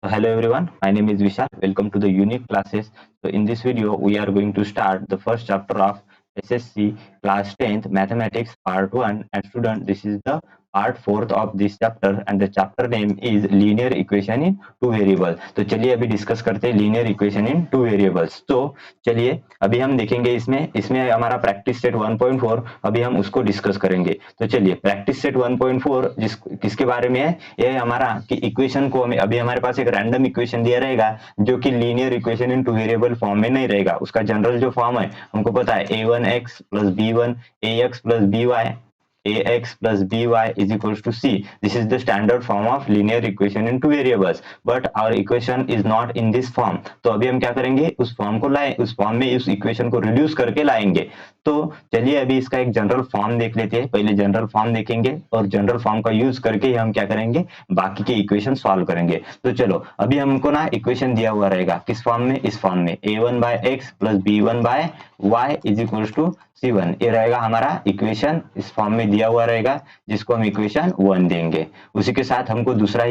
Hello everyone, my name is Vishal. Welcome to the Unique Classes. So in this video, we are going to start the first chapter of SSC class 10th Mathematics part 1. And student, this is the part 4th of this chapter and the chapter name is Linear Equation in Two Variables. तो चलिए अभी discuss करते हैं linear equation in two variables. तो चलिए अभी हम देखेंगे इसमें इसमें हमारा प्रैक्टिस सेट 1.4 अभी हम उसको डिस्कस करेंगे। तो चलिए प्रैक्टिस सेट 1.4 किसके बारे में है, ये हमारा कि इक्वेशन को हमें अभी हमारे पास एक रैंडम इक्वेशन दिया रहेगा जो कि linear equation in two variable form में नहीं रहेगा। उसका जनरल जो फॉर्म है हमको पता है a1x plus b1 ax plus by ax plus by is equals to c. This is the standard form of linear equation in two variables, but our equation is not in this form. तो अभी हम क्या करेंगे, उस form को लाए, उस form में उस इक्वेशन को रिड्यूस करके लाएंगे। तो चलिए अभी इसका एक जनरल फॉर्म देख लेते हैं। पहले जनरल फॉर्म देखेंगे और जनरल फॉर्म का यूज करके हम क्या करेंगे, बाकी के इक्वेशन सॉल्व करेंगे। तो चलो अभी हमको ना इक्वेशन दिया हुआ रहेगा किस फॉर्म में, इस फॉर्म में a1 by x plus b1 by y is equals to c1। ये रहेगा हमारा इक्वेशन, इस फॉर्म में दिया हुआ रहेगा जिसको हम इक्वेशन 1 देंगे। उसी के साथ हमको दूसरा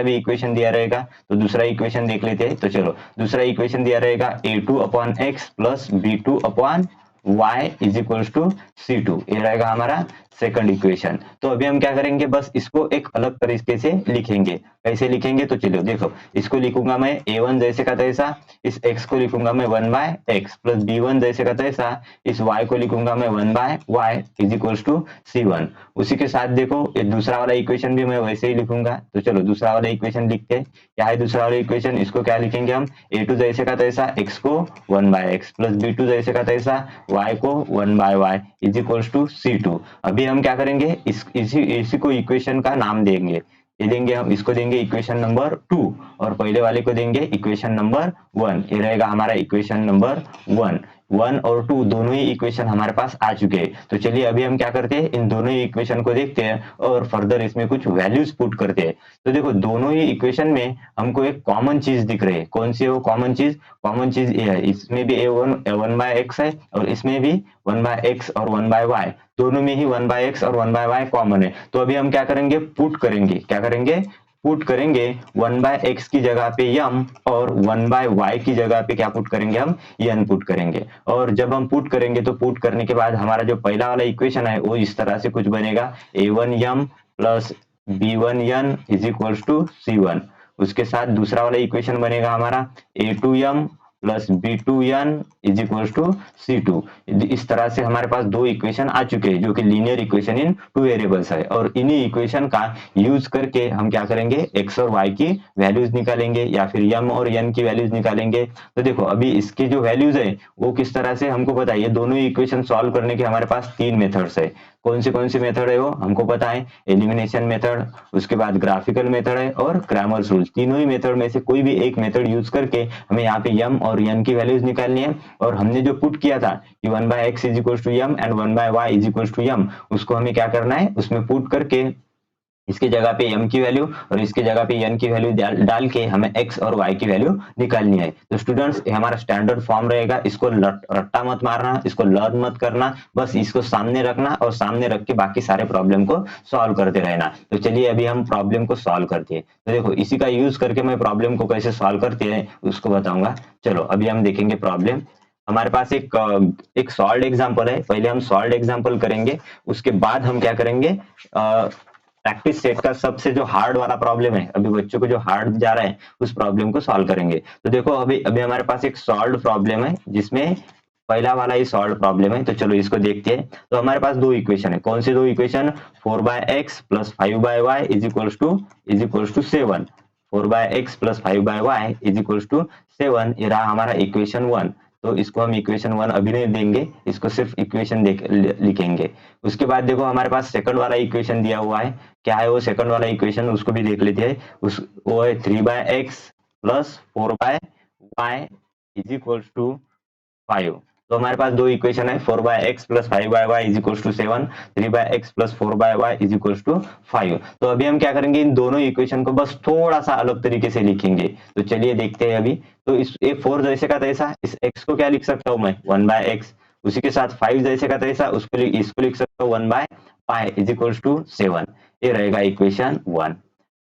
भी इक्वेशन दिया रहेगा। तो दूसरा इक्वेशन देख लेते हैं। तो चलो दूसरा इक्वेशन दिया रहेगा a2 upon x plus b2 upon y is equals to c2। ये रहेगा हमारा सेकंड इक्वेशन। तो अभी हम क्या करेंगे, बस इसको एक अलग तरीके से लिखेंगे। कैसे लिखेंगे, तो चलो देखो, इसको लिखूंगा मैं a1 जैसे का तैसा, इस x को लिखूंगा मैं 1 by x प्लस b1 जैसे का तैसा, इस y को लिखूंगा मैं 1 by y is equals to c1। उसी के साथ देखो ये दूसरा वाला इक्वेशन भी मैं वैसे ही लिखूंगा। तो चलो दूसरा वाला इक्वेशन लिखते हैं। क्या है दूसरा वाला इक्वेशन, इसको क्या लिखेंगे हम, a2 जैसे का तैसा x को 1 by x प्लस b2 जैसे का तैसा y को 1 by y is equals to c2। अभी हम क्या करेंगे, इसी को इक्वेशन का नाम देंगे। ये देंगे हम, इसको देंगे इक्वेशन नंबर 2 और पहले वाले को देंगे इक्वेशन नंबर 1। ये रहेगा हमारा इक्वेशन नंबर 1 और 2 दोनों ही इक्वेशन हमारे पास आ चुके हैं। तो चलिए अभी हम क्या करते हैं, इन दोनों ही इक्वेशन को देखते हैं और फर्दर इसमें कुछ वैल्यूज पुट करते हैं। तो देखो दोनों ही इक्वेशन में हमको एक कॉमन चीज दिख रही है। कौन सी है वो कॉमन चीज, कॉमन चीज ये है, इसमें भी a1 by x है और इसमें भी 1 by x और 1 by y, दोनों में ही 1 by x और 1 by y कॉमन है। तो अभी हम क्या करेंगे, पुट करेंगे। क्या करेंगे, पुट करेंगे 1 by x की जगह पे m और 1 by y की जगह पे क्या पुट करेंगे, हम n पुट करेंगे। और जब हम पुट करेंगे तो पुट करने के बाद हमारा जो पहला वाला इक्वेशन है वो इस तरह से कुछ बनेगा, a1m plus b1n is equals to c1। उसके साथ दूसरा वाला इक्वेशन बनेगा हमारा a2m plus b2n is equals to c2। इस तरह से हमारे पास दो इक्वेशन आ चुके हैं जो कि linear equation in two variables है। और इन्हीं इक्वेशन का यूज करके हम क्या करेंगे, x और y की वैल्यूज निकालेंगे या फिर m और n की वैल्यूज निकालेंगे। तो देखो अभी इसकी जो वैल्यूज है वो किस तरह से हमको पता है, ये दोनों ही इक्वेशन सॉल्व करने के हमारे पास 3 मेथड्स है। कौन से मेथड है वो हमको पता है, एलिमिनेशन मेथड, उसके बाद ग्राफिकल मेथड है और क्रैमर्स रूल। तीनों ही मेथड में से कोई भी एक मेथड यूज करके हमें यहाँ पे m और n की वैल्यूज निकालनी है। और हमने जो पुट किया था कि 1 by x is equal to m and 1 by y is equal to m, उसको हमें क्या करना है, उसमें पुट करके इसके जगह पे m की वैल्यू और इसके जगह पे n की वैल्यू डाल के हमें x और y की वैल्यू निकालनी है। तो स्टूडेंट्स हमारा स्टैंडर्ड फॉर्म रहेगा, इसको रट्टा मत मारना, इसको लर्न मत करना, बस इसको सामने रखना और सामने रख के बाकी सारे प्रॉब्लम को सॉल्व करते रहना। तो चलिए अभी हम प्रॉब्लम को सॉल्व करते हैं। तो देखो इसी का यूज करके मैं प्रॉब्लम को कैसे सॉल्व करते हैं उसको बताऊंगा। चलो अभी हम देखेंगे प्रॉब्लम। हमारे पास एक सॉल्व एग्जांपल है, पहले हम सॉल्व एग्जांपल करेंगे, उसके बाद हम क्या करेंगे, प्रैक्टिस सेट का सबसे जो हार्ड वाला प्रॉब्लम है, अभी बच्चों को जो हार्ड जा रहा है उस प्रॉब्लम को सॉल्व करेंगे। तो देखो अभी अभी हमारे पास एक सॉल्व प्रॉब्लम है जिसमें पहला वाला ही सॉल्व प्रॉब्लम है। तो चलो इसको देखते हैं। तो हमारे पास दो इक्वेशन है, कौन से दो equation, 4 by x plus 5 by y is equals to 7। 4 by x plus 5 by y is equals to 7, ये रहा हमारा इक्वेशन 1। तो इसको हम इक्वेशन 1 अभी नहीं देंगे, इसको सिर्फ इक्वेशन लिखेंगे। उसके बाद देखो हमारे पास सेकंड वाला इक्वेशन दिया हुआ है। क्या है वो सेकंड वाला इक्वेशन, उसको भी देख लेते हैं। वो है 3 by x plus 4 by y is equals to 5। तो हमारे पास दो इक्वेशन है, 4 by x plus 5 by y is equals to 7, 3 by x plus 4 by y is equals to 5। तो अभी हम क्या करेंगे, इन दोनों इक्वेशन को बस थोड़ा सा अलग तरीके से लिखेंगे। तो चलिए देखते हैं अभी। तो इस ये 4 जैसे का तैसा, इस x को क्या लिख सकता हूं मैं, 1 by x। उसी के साथ 5 जैसे का तैसा, इसको लिख सकता हूँ 1 by pi is equals to 7। ये रहेगा इक्वेशन 1।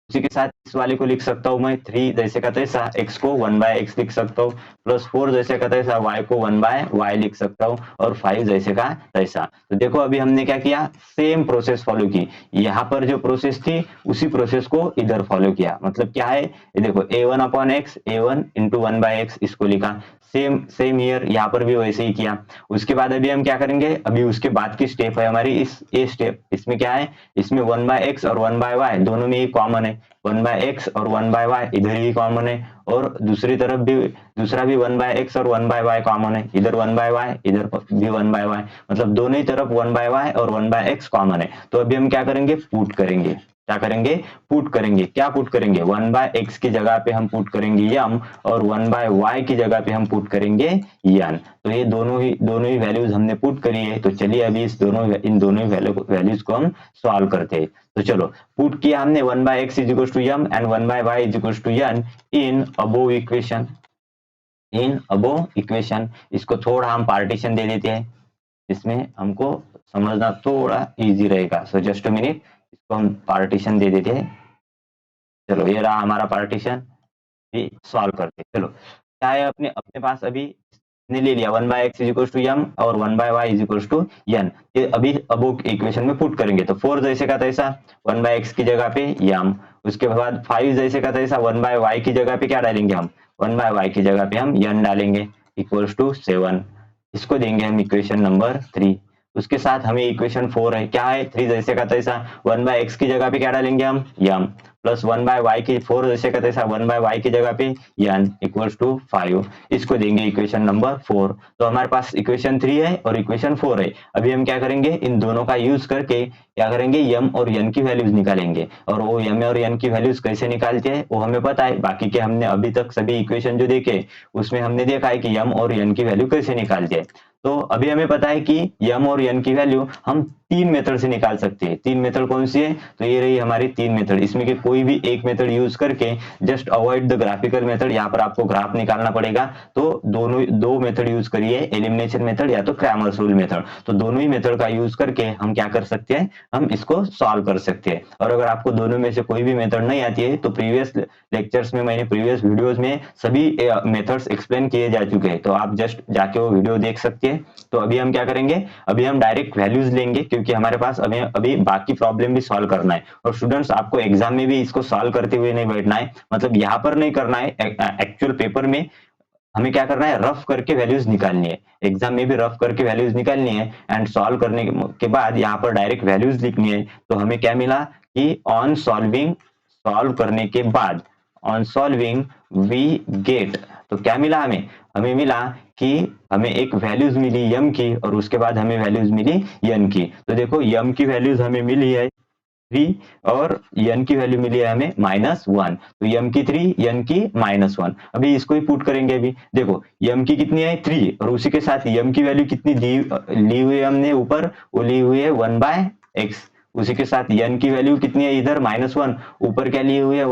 उसी के साथ इस वाले को लिख सकता हूँ मैं 3 जैसे का तैसा x को 1/x लिख सकता हूँ, प्लस 4 जैसे का तैसा y को 1/y लिख सकता हूँ, और 5 जैसे का तैसा। तो देखो अभी हमने क्या किया, सेम प्रोसेस फॉलो की। यहाँ पर जो प्रोसेस थी उसी प्रोसेस को इधर फॉलो किया। मतलब क्या है, ये देखो a1/x, a1 इंटू 1/x इसको लिखा। सेम सेम ईयर यहाँ पर भी वैसे ही किया। उसके बाद अभी हम क्या करेंगे, अभी उसके बाद की स्टेप है हमारी इस ए स्टेप। इसमें क्या है, इसमें 1/x और 1/y दोनों में ही कॉमन है। 1/x और 1/y इधर ही कॉमन है, और दूसरी तरफ भी दूसरा भी 1/x और 1/y कॉमन है। इधर 1/y, इधर भी 1/y, मतलब दोनों ही तरफ 1/y और 1/x कॉमन है। तो अभी हम क्या करेंगे, पुट करेंगे। क्या करेंगे, पुट करेंगे। क्या पुट करेंगे, 1/x की जगह पे हम पुट करेंगे यम, और 1/y की जगह पे हम पुट करेंगे यन। तो ये दोनों ही वैल्यूज हमने पुट करी है। तो चलिए अभी इन दोनों ही वैल्यूज को हम सॉल्व करते हैं। तो चलो पुट किया हमने 1/x is equal to M and 1/y is equal to N in above equation. इसको थोड़ा हम पार्टीशन दे देते हैं, इसमें हमको समझना थोड़ा इजी रहेगा। सो जस्ट अ मिनट, इसको हम पार्टीशन दे देते हैं। चलो ये रहा हमारा पार्टीशन, ये सॉल्व करते हैं। चलो क्या है, अपने अपने पास अभी ने ले लिया 1/x इज इक्वल टू यम और 1/y इज इक्वल टू यन। ये अभी अब इक्वेशन में पुट करेंगे। तो 4 जैसे का तैसा 1/x की जगह पे यम, उसके बाद 5 जैसे का तैसा 1/y की जगह पे क्या डालेंगे हम, 1/y की जगह पे हम यन डालेंगे, इक्वल्स टू 7। इसको देंगे हम इक्वेशन नंबर 3। उसके साथ हमें इक्वेशन 4 है, क्या है, 3 जैसे का तैसा 1/x की जगह पे क्या डालेंगे हम, यम, प्लस 1/y की 4 जैसे का तैसा 1/y की जगह पे यन, इक्वल्स टू 5। इसको देंगे इक्वेशन नंबर 4। तो हमारे पास इक्वेशन 3 है और इक्वेशन 4 है। अभी हम क्या करेंगे, इन दोनों का यूज करके क्या करेंगे, यम और यन की वैल्यूज निकालेंगे। और वो यम और यन की वैल्यूज कैसे निकालते हैं वो हमें पता है। बाकी के हमने अभी तक सभी इक्वेशन जो देखे उसमें हमने देखा है कि यम और यन की वैल्यू कैसे निकालते हैं। तो अभी हमें पता है कि यम और यन की वैल्यू हम 3 मेथड से निकाल सकते हैं। 3 मेथड कौन सी है, तो ये रही हमारी 3 मेथड। इसमें के कोई भी एक मेथड यूज करके, just avoid the graphical method, यहाँ पर आपको ग्राफ निकालना पड़ेगा। तो दोनों दो मेथड यूज करिए, एलिमिनेशन मेथड या तो क्रैमर्स रूल मेथड। तो दोनों ही मेथड का यूज करके हम क्या कर सकते हैं, हम इसको सॉल्व कर सकते हैं। और अगर आपको दोनों में से कोई भी मेथड नहीं आती है तो प्रीवियस लेक्चर्स में, मैंने प्रीवियस वीडियोस में सभी मेथड्स एक्सप्लेन किए जा चुके हैं, तो आप जस्ट जाके वो वीडियो देख सकते हैं। तो अभी हम क्या करेंगे, अभी हम डायरेक्ट वैल्यूज लेंगे, क्योंकि हमारे पास अभी बाकी प्रॉब्लम भी सॉल्व करना है। और स्टूडेंट्स आपको एग्जाम में भी इसको सॉल्व करते हुए नहीं बैठना है, मतलब यहाँ पर नहीं करना है, एक्चुअल पेपर में हमें क्या करना है, रफ करके वैल्यूज निकालनी है। एग्जाम में भी रफ करके वैल्यूज निकालनी है, एंड सॉल्व करने के बाद यहाँ पर डायरेक्ट वैल्यूज लिखनी है। तो हमें क्या मिला कि ऑन सॉल्विंग, सॉल्व करने के बाद, ऑन सॉल्विंग वी गेट, तो क्या मिला हमें, हमें मिला कि हमें एक वैल्यूज मिली यम की, और उसके बाद हमें वैल्यूज मिली यन की। तो देखो यम की वैल्यूज हमें मिली है 3 और यन की वैल्यू मिली है हमें -1। तो यम की 3, यन की -1। अभी इसको ही पुट करेंगे। अभी देखो यम की कितनी है 3, और उसी के साथ यम की वैल्यू कितनी ली हुई है हमने ऊपर, वो ली हुई है 1/x। उसी के साथ यन की वैल्यू कितनी है इधर -1, ऊपर क्या ली हुई है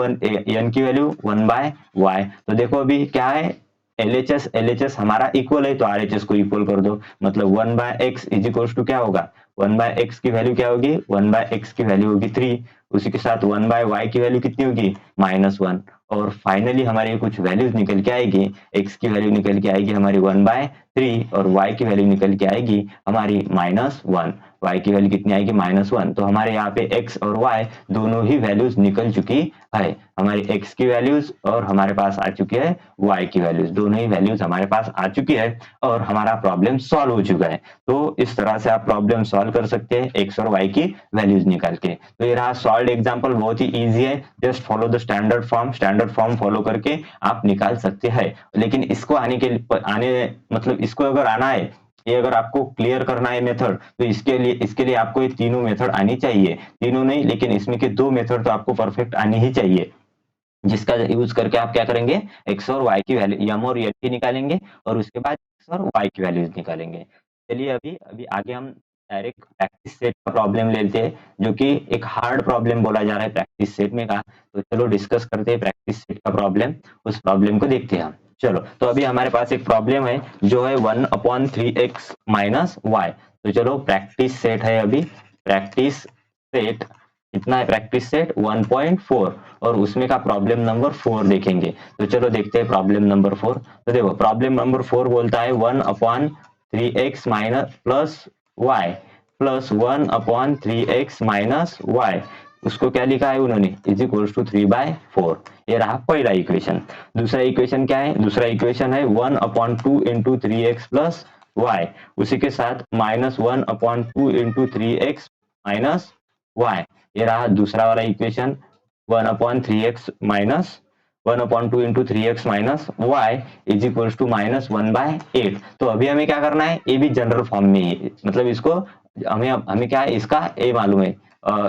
यन की वैल्यू 1/y। तो देखो अभी क्या है, LHS हमारा इक्वल है, तो RHS को इक्वल कर दो। मतलब 1/x इज इक्वल टू क्या होगा, 1/x की वैल्यू क्या होगी, 1/x की वैल्यू होगी 3, उसी के साथ 1/y की वैल्यू कितनी होगी, -1। और फाइनली हमारी कुछ वैल्यूज निकल के आएगी, x की वैल्यू निकल के आएगी हमारी 1/3, और y की वैल्यू निकल के आएगी हमारी -1। y की वैल्यू कितनी आएगी, -1। तो हमारे यहाँ पे x और y दोनों ही वैल्यूज निकल चुकी है। हमारी x की वैल्यूज और हमारे पास आ चुकी है y की वैल्यूज, दोनों ही वैल्यूज हमारे पास आ चुकी है, और हमारा प्रॉब्लम सॉल्व हो चुका है। तो इस तरह से आप प्रॉब्लम सॉल्व कर सकते हैं x और y की वैल्यूज निकाल के। तो ये रहा सॉल्व एग्जांपल, बहुत ही इजी है, just follow the standard form follow करके आप निकाल सकते हैं। लेकिन इसको मतलब इसको अगर आना है, ये अगर आपको क्लियर करना है मेथड, तो इसके लिए आपको ये तीनों मेथड आनी चाहिए। तीनों नहीं, लेकिन इसमें के 2 मेथड तो आपको परफेक्ट आनी ही चाहिए, जिसका यूज करके आप क्या करेंगे, एक्स और वाई की वैल्यू, यम और यन की निकालेंगे, और उसके बाद एक्स और वाई की वैल्यूज निकालेंगे। चलिए अभी अभी आगे हम डायरेक्ट प्रैक्टिस सेट का प्रॉब्लम लेते हैं, जो कि एक हार्ड प्रॉब्लम बोला जा रहा है प्रैक्टिस सेट में का। तो चलो डिस्कस करते हैं प्रैक्टिस सेट का प्रॉब्लम, उस प्रॉब्लम को देखते हैं हम। चलो तो अभी हमारे पास एक प्रॉब्लम है जो है 1/3x - y। तो चलो प्रैक्टिस सेट है, अभी प्रैक्टिस सेट कितना है प्रैक्टिस सेट 1.4 और उसमें का प्रॉब्लम नंबर 4 देखेंगे। तो चलो देखते हैं प्रॉब्लम नंबर 4। तो देखो प्रॉब्लम नंबर 4 बोलता है 1/3x minus plus Y plus 1/3x - y, उसको क्या लिखा है उन्होंने इज इक्वल टू 3/4। ये रहा पहला इक्वेशन। दूसरा इक्वेशन क्या है? दूसरा इक्वेशन है 1/2 इंटू 3x प्लस वाई, उसी के साथ -1/2 इंटू 3x माइनस वाई। ये रहा दूसरा वाला equation 1/3x minus 1/2 into 3x minus Y is equal to -1/8। तो अभी हमें क्या करना है? ये भी जनरल फॉर्म में है, मतलब इसको हमें हमें क्या है, इसका ए मालूम है,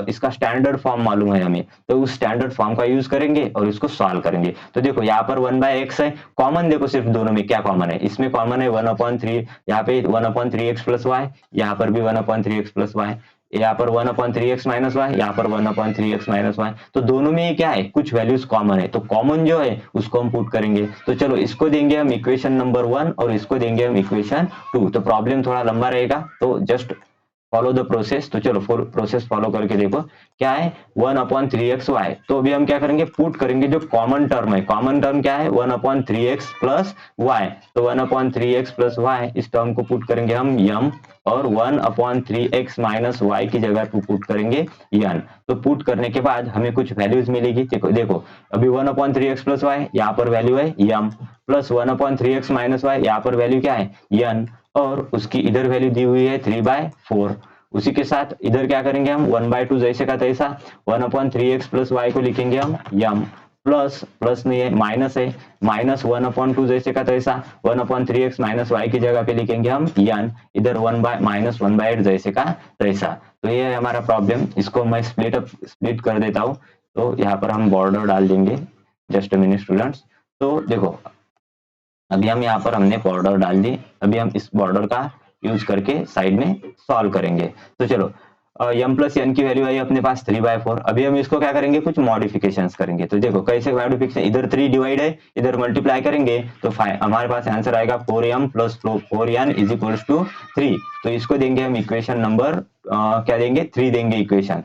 इसका स्टैंडर्ड फॉर्म मालूम है हमें, तो उस स्टैंडर्ड फॉर्म का यूज करेंगे और इसको सॉल्व करेंगे। तो देखो यहाँ पर 1/x है, कॉमन देखो सिर्फ दोनों में क्या कॉमन है, इसमें कॉमन है 1/3, यहाँ पे 1/3x प्लस वाई, यहाँ पर भी 1/3x प्लस वाई, यहाँ पर 1/3x माइनस वाई, यहाँ पर 1/3x माइनस वाई। तो दोनों में क्या है, कुछ वैल्यूज कॉमन है, तो कॉमन जो है उसको हम पुट करेंगे। तो चलो इसको देंगे हम इक्वेशन नंबर 1 और इसको देंगे हम इक्वेशन 2। तो प्रॉब्लम थोड़ा लंबा रहेगा, तो जस्ट फॉलो द प्रोसेस। तो चलो प्रोसेस फॉलो करके देखो क्या है 1/3xy। तो अभी हम क्या करेंगे, पुट करेंगे जो कॉमन टर्म है। कॉमन टर्म क्या है 1/3x प्लस वाई, तो 1/3x प्लस वाई इस टर्म को पुट करेंगे हम यम, और 1/3x माइनस वाई की जगह पे पुट करेंगे यन। तो पुट करने के बाद हमें कुछ वैल्यूज मिलेगी। देखो अभी 1/3x प्लस वाई यहाँ पर वैल्यू है m, plus 1/3x minus Y यहाँ पर वैल्यू क्या है यन, और उसकी इधर वैल्यू दी हुई है 3/4। उसी के साथ इधर क्या करेंगे हम 1/2 जैसे का तैसा 1/3x प्लस वाई को लिखेंगे हम यम, प्लस प्लस नहीं है माइनस है, माइनस 1/2 जैसे का तैसा 1/3x माइनस वाई की जगह पे लिखेंगे हम यन, इधर -1/8 जैसे का तैसा। तो ये है हमारा प्रॉब्लम। इसको मैं स्प्लिट कर देता हूँ। तो यहाँ पर हम बॉर्डर डाल देंगे, जस्ट अ मिनट स्टूडेंट्स। तो देखो अभी हम यहाँ पर हमने बॉर्डर डाल दी, अभी हम इस बॉर्डर का यूज करके साइड में सॉल्व करेंगे। तो चलो यम प्लस एन की वैल्यू आई अपने पास 3/4। अभी हम इसको क्या करेंगे, कुछ मॉडिफिकेशंस करेंगे। तो देखो कैसे मॉडिफिकेशन, इधर 3 डिवाइड है, इधर मल्टीप्लाई करेंगे तो हमारे पास आंसर आएगा 4m plus 4n is equal to 3। तो इसको देंगे हम इक्वेशन नंबर क्या देंगे 3 देंगे इक्वेशन।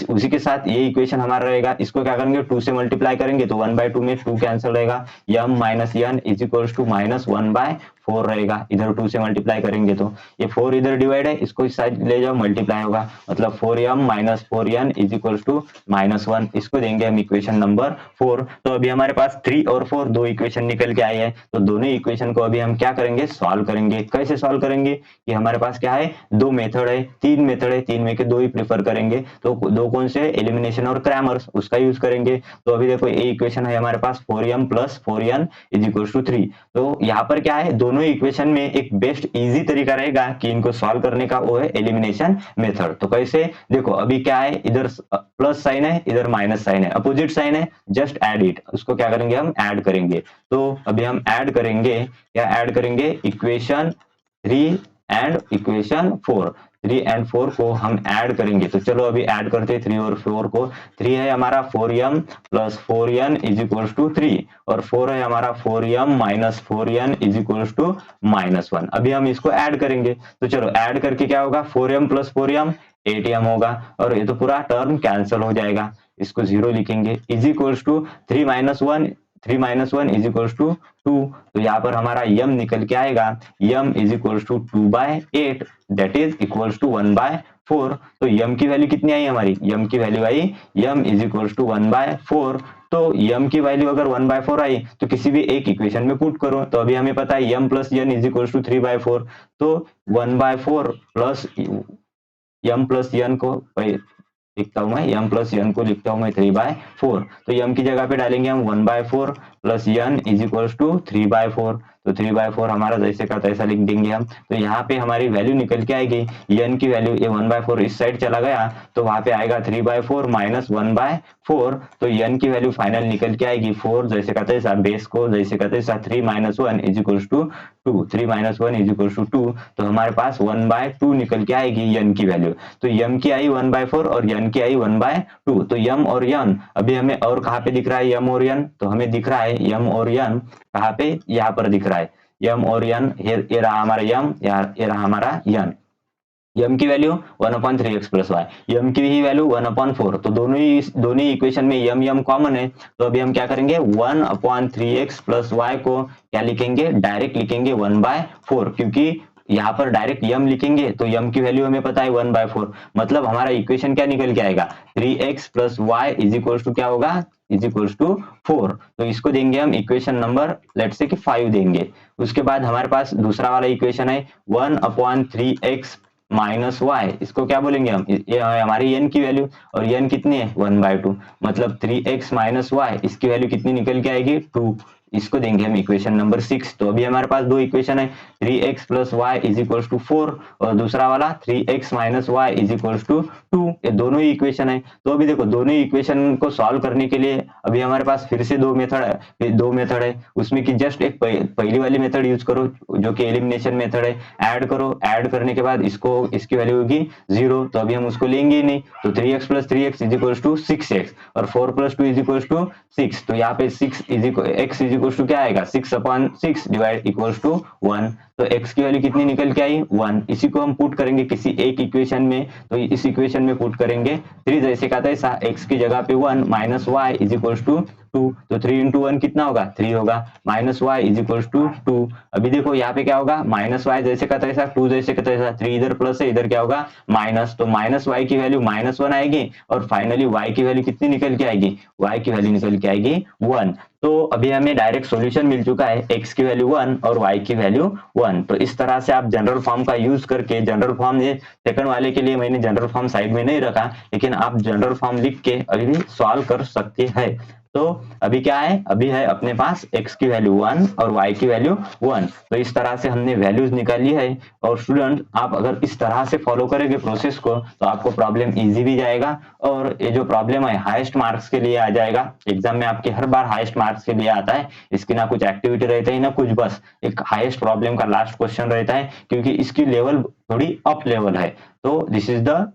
उसी के साथ ये इक्वेशन हमारा रहेगा, इसको क्या करेंगे 2 से मल्टीप्लाई करेंगे तो 1/2 में 2 कैंसिल रहेगा, m minus n is equal to -1/4 रहेगा। इधर 2 से मल्टीप्लाई करेंगे तो ये 4 इधर डिवाइड है, इसको इस साइड ले जाओ मल्टीप्लाई होगा, मतलब 4m minus 4n is equal to -1। इसको देंगे हम इक्वेशन नंबर 4। तो अभी हमारे पास 3 और 4 दो इक्वेशन निकल के आए हैं। तो दोनों इक्वेशन को अभी हम क्या करेंगे, सॉल्व करेंगे। कैसे सॉल्व करेंगे कि हमारे पास क्या है, दो मेथड है, तीन मेथड है, तीन में के दो ही प्रेफर करेंगे। तो दो कौन से, एलिमिनेशन और क्रैमर्स, उसका यूज करेंगे। तो अभी देखो ये इक्वेशन है हमारे पास 4m plus 4n is equal to 3। तो यहाँ पर क्या है, दोनों इक्वेशन में एक बेस्ट इजी तरीका रहेगा कि इनको सॉल्व करने का, वो है एलिमिनेशन मेथड। तो कैसे, देखो अभी क्या है, इधर प्लस साइन है, इधर माइनस साइन है, अपोजिट साइन है, जस्ट ऐड इट। उसको क्या करेंगे, हम ऐड करेंगे। तो अभी हम ऐड करेंगे, क्या ऐड करेंगे, इक्वेशन 3 एंड इक्वेशन 4, 3 एंड 4 को हम ऐड करेंगे। तो चलो अभी ऐड करते हैं 3 और 4 को। 3 है हमारा 4m plus 4n is equal to 3, और 4 है हमारा 4m minus 4n is equal to -1। अभी हम इसको ऐड करेंगे। तो चलो ऐड करके क्या होगा, 4m प्लस 4m 8m होगा, और ये तो पूरा टर्म कैंसिल हो जाएगा। इसको 0 लिखेंगे, is equal to 3 - 1 is equal to 2। तो यहाँ पर हमारा यम निकल के आएगा, m is equal to 2/8 that is equal to 1/4। तो यम की वैल्यू कितनी आई हमारी, यम की वैल्यू आई यम इज इक्वल टू 1/4। तो यम की वैल्यू अगर 1/4 आई तो किसी भी एक इक्वेशन में पुट करो। तो अभी हमें पता है m plus N is equal to 3/4। तो 1/4 प्लस यम प्लस एन को लिखता हूं मैं, यम प्लस एन को लिखता हूं मैं 3/4। तो यम की जगह पे डालेंगे हम 1/4 plus N is equal to 3/4। तो 3/4 हमारा जैसे का तैसा लिख देंगे हम। तो यहाँ पे हमारी वैल्यू निकल के आएगी, एन की वैल्यू, ये 1/4 इस साइड चला गया तो वहां पे आएगा 3/4 माइनस 1/4। तो एन की वैल्यू फाइनल निकल के आएगी 4 जैसे का तैसा, बेस को जैसे का तैसा 3 - 1 is equal to 2, 3 - 1 is equal to 2। तो हमारे पास 1/2 निकल के आएगी एन की वैल्यू। तो यम की आई 1/4 और एन की आई 1/2। तो यम और एन अभी हमें, और कहाँ पे दिख रहा है यम और एन, तो हमें दिख रहा है यम और एन कहाँ पे, यहाँ पर दिख रहा है यम और एन। ये रहा हमारा यम, ये रहा हमारा एन। m की value 1/3x plus Y, m की ही वैल्यू 1/4, तो दोनों ही इक्वेशन में m कॉमन है, तो अभी हम क्या करेंगे 1/3x प्लस वाई को क्या लिखेंगे, डायरेक्ट लिखेंगे 1/4, क्योंकि यहाँ पर डायरेक्ट m लिखेंगे तो m की वैल्यू हमें पता है 1/4, मतलब हमारा इक्वेशन क्या निकल के आएगा 3x plus Y is equal to क्या होगा, इज इक्वल टू 4। तो इसको देंगे हम इक्वेशन नंबर लेट्स से कि 5 देंगे। उसके बाद हमारे पास दूसरा वाला इक्वेशन है 1/3x माइनस वाई, इसको क्या बोलेंगे हम, ये है हमारी n की वैल्यू, और n कितनी है 1/2, मतलब 3x माइनस वाई, इसकी वैल्यू कितनी निकल के आएगी 2, इसको देंगे हम इक्वेशन नंबर 6। तो अभी हमारे पास दो इक्वेशन है 3x plus Y is equal to 4 और दूसरा वाला 3x minus Y is equal to 2, ये दोनों ही इक्वेशन है। तो अभी देखो दोनों ही इक्वेशन को सॉल्व करने के लिए अभी हमारे पास फिर से दो मेथड है, उसमें कि जस्ट एक पहली वाली मेथड यूज करो जो कि एलिमिनेशन मेथड है, ऐड करो, ऐड करने के बाद इसकी वैल्यू होगी 0, तो अभी हम उसको लेंगे ही नहीं, तो 3x plus 3x is equal to 6x और 4 प्लस 2 इज इक्वल टू 6, तो यहाँ पे 6 x इज इक्वल टू क्या आएगा 6/6 डिवाइड इक्वल टू 1, तो x की वैल्यू कितनी निकल के आई 1, इसी को हम पुट करेंगे किसी एक इक्वेशन में, तो इस इक्वेशन में पुट करेंगे 3 जैसे का तैसा, x की जगह पे 1 minus Y is equal to 2, तो 3 इंटू 1 कितना होगा 3 होगा, minus Y is equal to 2। अभी देखो यहाँ पे क्या होगा माइनस वाई जैसे का तैसा 2 जैसे का तैसा, 3 इधर प्लस है इधर क्या होगा माइनस, तो माइनस वाई की वैल्यू -1 आएगी और फाइनली वाई की वैल्यू कितनी निकल के आएगी, वाई की वैल्यू निकल के आएगी 1। तो अभी हमें डायरेक्ट सॉल्यूशन मिल चुका है, x की वैल्यू 1 और y की वैल्यू 1। तो इस तरह से आप जनरल फॉर्म का यूज करके, जनरल फॉर्म ये सेकंड वाले के लिए मैंने जनरल फॉर्म साइड में नहीं रखा, लेकिन आप जनरल फॉर्म लिख के अभी भी सॉल्व कर सकते हैं। तो अभी क्या है, अभी है अपने पास x की वैल्यू 1 और y की वैल्यू 1, तो इस तरह से हमने वैल्यूज निकाली है। और स्टूडेंट आप अगर इस तरह से फॉलो करेंगे प्रोसेस को तो आपको प्रॉब्लम इजी भी जाएगा, और ये जो प्रॉब्लम है हाईएस्ट मार्क्स के लिए आ जाएगा एग्जाम में, आपके हर बार हाईएस्ट मार्क्स के लिए आता है। इसकी ना कुछ एक्टिविटी रहता है ना कुछ, बस एक हाईएस्ट प्रॉब्लम का लास्ट क्वेश्चन रहता है, क्योंकि इसकी लेवल थोड़ी अप लेवल है। तो this is the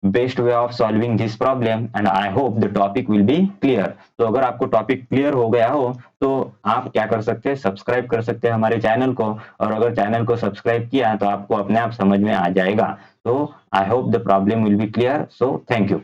best way of solving this problem and I hope the topic will be clear. तो अगर आपको टॉपिक क्लियर हो गया हो तो आप क्या कर सकते हैं, सब्सक्राइब कर सकते हैं हमारे चैनल को, और अगर चैनल को सब्सक्राइब किया तो आपको अपने आप समझ में आ जाएगा। तो I hope the problem will be clear, so thank you.